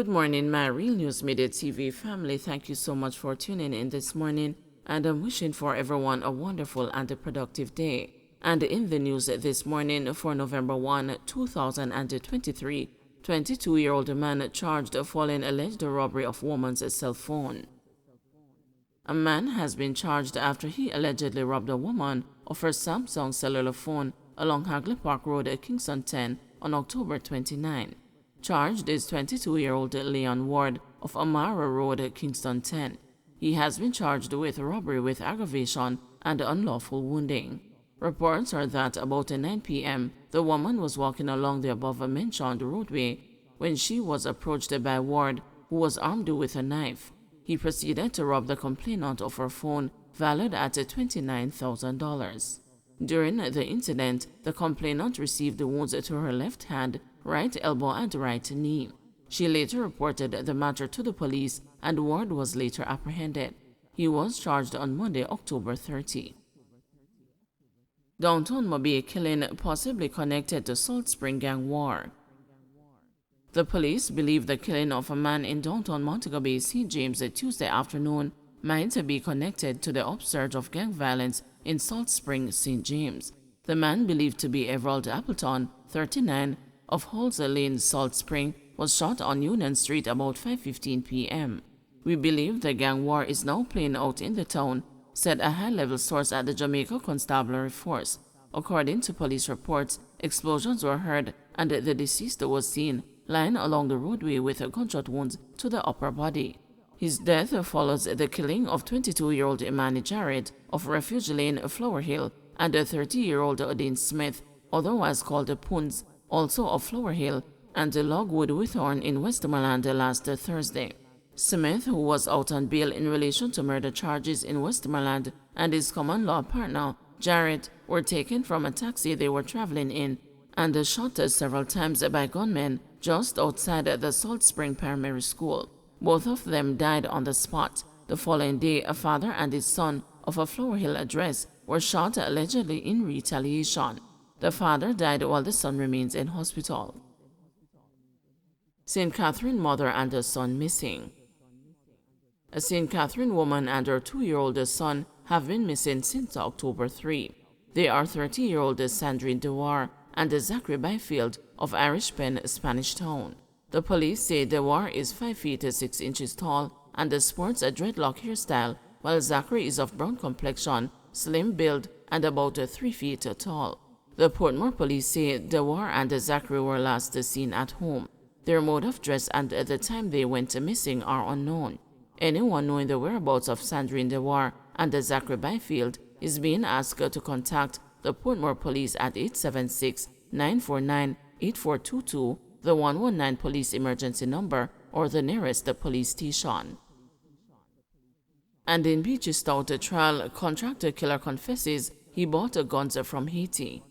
Good morning, my Real News Midday TV family. Thank you so much for tuning in this morning, and I'm wishing for everyone a wonderful and a productive day. And in the news this morning for November 1, 2023, 22-year-old man charged following alleged robbery of woman's cell phone. A man has been charged after he allegedly robbed a woman of her Samsung cellular phone along Hagley Park Road, Kingston 10 on October 29. Charged is 22-year-old Leon Ward of Amara Road, Kingston 10. He has been charged with robbery with aggravation and unlawful wounding. Reports are that about 9 p.m., the woman was walking along the above-mentioned roadway when she was approached by Ward, who was armed with a knife. He proceeded to rob the complainant of her phone, valued at $29,000. During the incident, the complainant received wounds to her left hand, right elbow, and right knee. She later reported the matter to the police, and Ward was later apprehended. He was charged on Monday, October 30. Downtown Mobile killing possibly connected to Salt Spring gang war. The police believe the killing of a man in downtown Montego Bay, St. James, Tuesday afternoon might be connected to the upsurge of gang violence in Salt Spring, St. James. The man, believed to be Everald Appleton, 39, of Halsey Lane, Salt Spring, was shot on Union Street about 5:15 p.m. "We believe the gang war is now playing out in the town," said a high-level source at the Jamaica Constabulary Force. According to police reports, explosions were heard and the deceased was seen lying along the roadway with gunshot wounds to the upper body. His death follows the killing of 22-year-old Imani Jarrett of Refuge Lane, Flower Hill, and 30-year-old Odin Smith, otherwise called Poons, also of Flower Hill, and Logwood Withorn in Westmoreland last Thursday. Smith, who was out on bail in relation to murder charges in Westmoreland, and his common-law partner, Jarrett, were taken from a taxi they were traveling in and shot several times by gunmen just outside the Salt Spring Primary School. Both of them died on the spot. The following day, a father and his son of a Flower Hill address were shot allegedly in retaliation. The father died while the son remains in hospital. St. Catherine mother and her son missing. A St. Catherine woman and her 2-year-old son have been missing since October 3. They are 30-year-old Sandrine Dewar and Zachary Byfield of Irish Pen, Spanish Town. The police say Dewar is 5 feet 6 inches tall and sports a dreadlock hairstyle, while Zachary is of brown complexion, slim build, and about 3 feet tall. The Portmore police say Dewar and Zachary were last seen at home. Their mode of dress and the time they went missing are unknown. Anyone knowing the whereabouts of Sandrine Dewar and Zachary Byfield is being asked to contact the Portmore police at 876-949-8422, the 119 police emergency number, or the nearest police station. And in Beachy Stout trial, contractor killer confesses he bought guns from Haiti.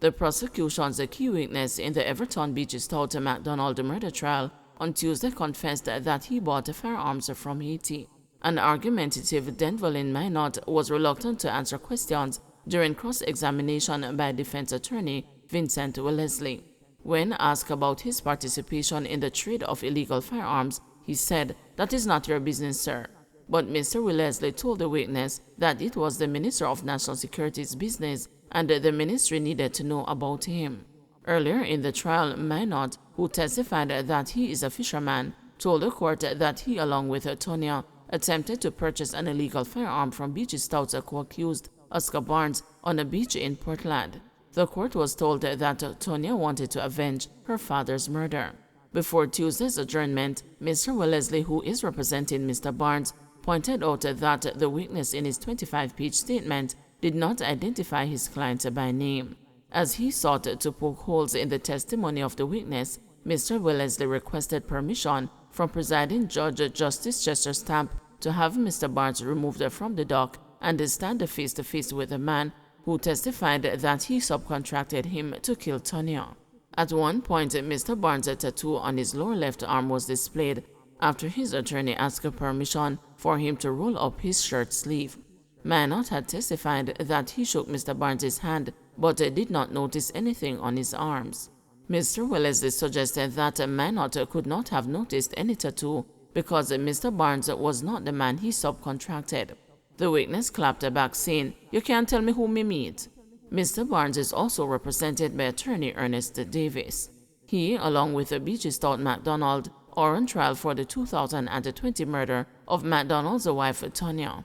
The prosecution's key witness in the Everton Beachy Stout MacDonald murder trial on Tuesday confessed that he bought firearms from Haiti. An argumentative Denverlin Minot was reluctant to answer questions during cross-examination by defense attorney Vincent Wellesley. When asked about his participation in the trade of illegal firearms, he said, "That is not your business, sir." But Mr. Wellesley told the witness that it was the Minister of National Security's business and the ministry needed to know about him. Earlier in the trial, Minot, who testified that he is a fisherman, told the court that he, along with Tonya, attempted to purchase an illegal firearm from Beachy Stout's co-accused, Oscar Barnes, on a beach in Portland. The court was told that Tonya wanted to avenge her father's murder. Before Tuesday's adjournment, Mr. Wellesley, who is representing Mr. Barnes, pointed out that the witness in his 25-page statement did not identify his client by name. As he sought to poke holes in the testimony of the witness, Mr. Wellesley requested permission from presiding Judge Justice Chester Stamp to have Mr. Barnes removed from the dock and stand face-to-face with a man who testified that he subcontracted him to kill Tonya. At one point, Mr. Barnes' tattoo on his lower left arm was displayed after his attorney asked permission for him to roll up his shirt sleeve. Minot had testified that he shook Mr. Barnes' hand but did not notice anything on his arms. Mr. Wellesley suggested that a Minot could not have noticed any tattoo because Mr. Barnes was not the man he subcontracted. The witness clapped back, saying, "You can't tell me who me meet." Mr. Barnes is also represented by attorney Ernest Davis. He, along with B.G. Stout MacDonald, are on trial for the 2020 murder of MacDonald's wife, Tonya.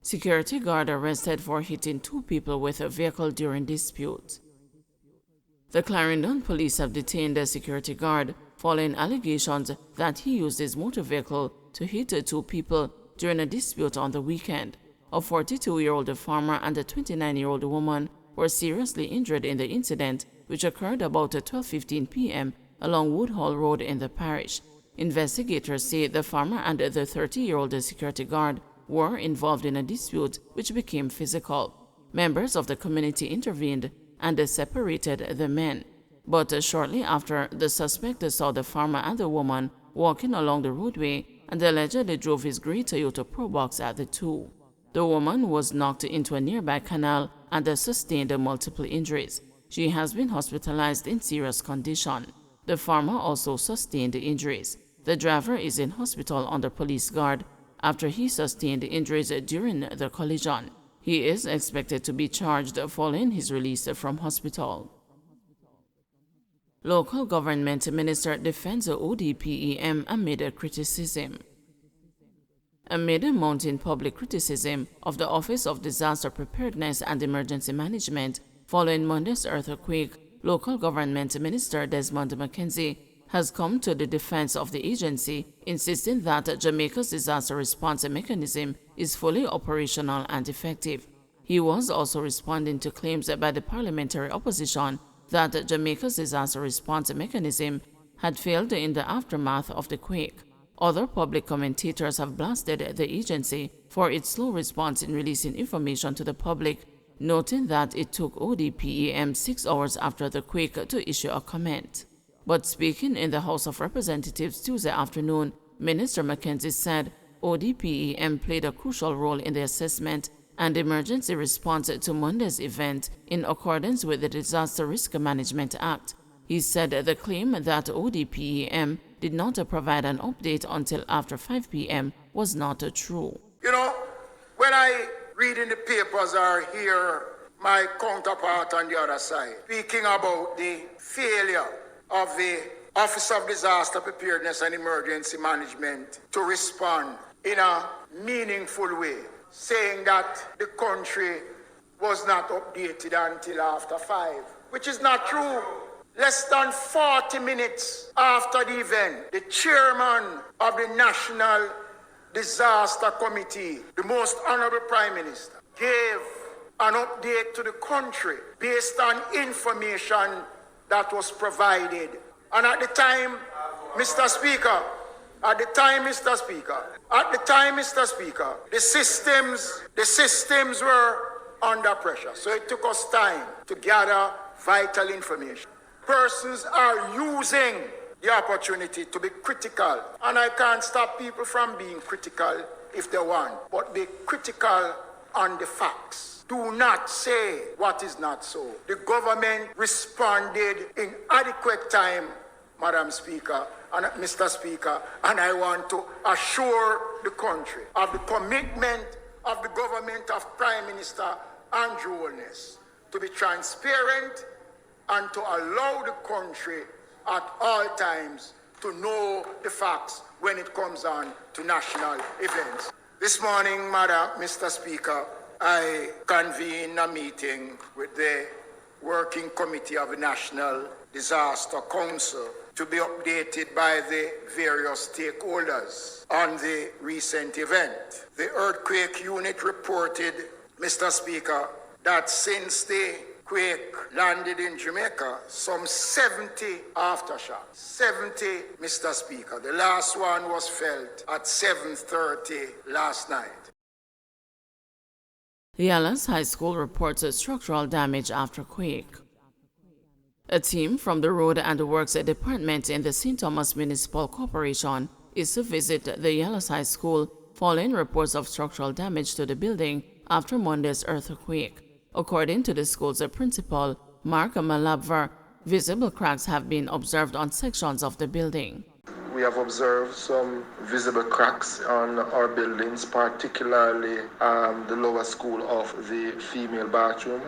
Security guard arrested for hitting 2 people with a vehicle during dispute. The Clarendon police have detained a security guard following allegations that he used his motor vehicle to hit 2 people during a dispute on the weekend. A 42-year-old farmer and a 29-year-old woman were seriously injured in the incident, which occurred about 12:15 p.m. along Woodhall Road in the parish. Investigators say the farmer and the 30-year-old security guard were involved in a dispute which became physical. Members of the community intervened and separated the men. But shortly after, the suspect saw the farmer and the woman walking along the roadway and allegedly drove his gray Toyota Probox at the two. The woman was knocked into a nearby canal and sustained multiple injuries. She has been hospitalized in serious condition. The farmer also sustained injuries. The driver is in hospital under police guard after he sustained injuries during the collision. He is expected to be charged following his release from hospital. Local government minister defends ODPEM amid criticism. Amid mounting public criticism of the Office of Disaster Preparedness and Emergency Management following Monday's earthquake, local government minister Desmond McKenzie has come to the defense of the agency, insisting that Jamaica's disaster response mechanism is fully operational and effective. He was also responding to claims by the parliamentary opposition that Jamaica's disaster response mechanism had failed in the aftermath of the quake. Other public commentators have blasted the agency for its slow response in releasing information to the public, noting that it took ODPEM 6 hours after the quake to issue a comment. But speaking in the House of Representatives Tuesday afternoon, Minister McKenzie said ODPEM played a crucial role in the assessment and emergency response to Monday's event in accordance with the Disaster Risk Management Act. He said the claim that ODPEM did not provide an update until after 5 p.m. was not true. You know, when I read in the papers or hear my counterpart on the other side speaking about the failure of the Office of Disaster Preparedness and Emergency Management to respond in a meaningful way, saying that the country was not updated until after 5, which is not true. Less than 40 minutes after the event, the chairman of the National Disaster Committee, the most honorable Prime Minister, gave an update to the country based on information that was provided. And at the time, Mr. Speaker, the systems were under pressure. So it took us time to gather vital information. Persons are using the opportunity to be critical. And I can't stop people from being critical if they want, but be critical on the facts. Do not say what is not so. The government responded in adequate time, Madam Speaker and Mr. Speaker, and I want to assure the country of the commitment of the government of Prime Minister Andrew Holness to be transparent and to allow the country at all times to know the facts when it comes on to national events. This morning, Mr. Speaker, I convened a meeting with the Working Committee of the National Disaster Council to be updated by the various stakeholders on the recent event. The earthquake unit reported, Mr. Speaker, that since the quake landed in Jamaica, some 70 aftershocks. 70, Mr. Speaker. The last one was felt at 7:30 last night. Yallas High School reports structural damage after quake. A team from the Road and Works Department in the St. Thomas Municipal Corporation is to visit the Yallas High School following reports of structural damage to the building after Monday's earthquake. According to the school's principal, Mark Malabvar, Visible cracks have been observed on sections of the building. We have observed some visible cracks on our buildings, particularly the lower school of the female bathroom.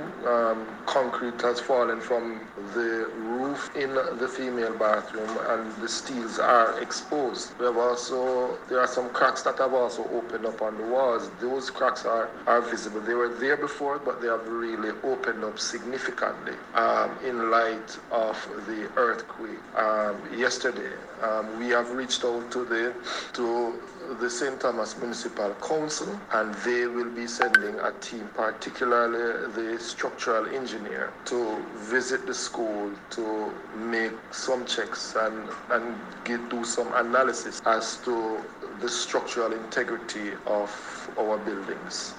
Concrete has fallen from the roof in the female bathroom and the steels are exposed. There are some cracks that have also opened up on the walls. Those cracks are visible. They were there before, but they have really opened up significantly in light of the earthquake yesterday. We have reached out to the St. Thomas Municipal Council, and they will be sending a team, particularly the structural engineer, to visit the school to make some checks and do some analysis as to the structural integrity of our buildings.